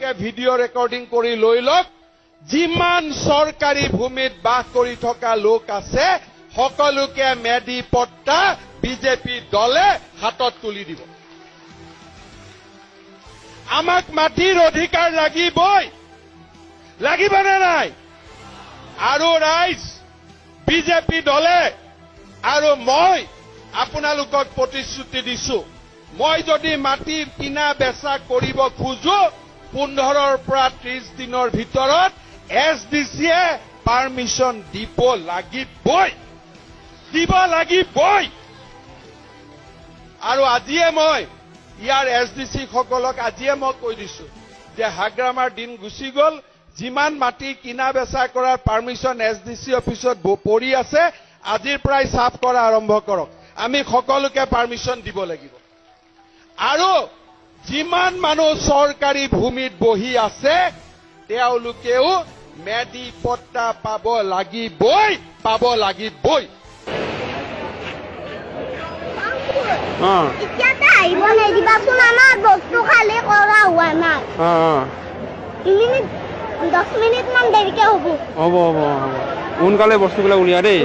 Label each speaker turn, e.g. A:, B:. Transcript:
A: আপোনালোকে video' recording কৰি লৈ লওক যিমান চৰকাৰী ভূমিত বাস কৰি থকা লোক আছে সকলোকে মেডি পট্টা বিজেপি দলে হাতত তুলি দিব আমাক মাটিৰ অধিকাৰ লাগিবই লাগিবনে নাই আৰু ৰাইজ বিজেপি দলে আৰু মই আপোনালোকক প্ৰতিশ্ৰুতি দিছো মই যদি মাটি কিনা বেচা কৰিব খোজো 15ৰ পৰা 30 দিনৰ ভিতৰত এছডিচিয়ে পাৰমিশন দিব লাগিবই আৰু আজিয়ে মই ইয়াৰ এছডিচি সকলক আজিয়ে মই কৈ দিছো যে হাগ্ৰামাৰ দিন গুচি গল যিমান মাটি কিনা বেচা কৰাৰ পাৰমিশন এছডিচি অফিচত পৰি আছে আজিৰ পৰাই সাফ কৰা আৰম্ভ কৰক আমি সকলোকে পাৰমিশন দিব লাগিব আৰু যিমান মানুহ চৰকাৰী ভূমিত বহি আছে তেওঁলোকেও মেডি পট্টা পাব লাগিবই
B: ইতিয়াতে আহিব নিদিবাচোন আমাৰ বস্তু খালি কৰা হোৱা নাই 10 মিনিট মান দেৰিকে হ'ব
C: সোনকালে বস্তুবিলাক উলিয়া দেই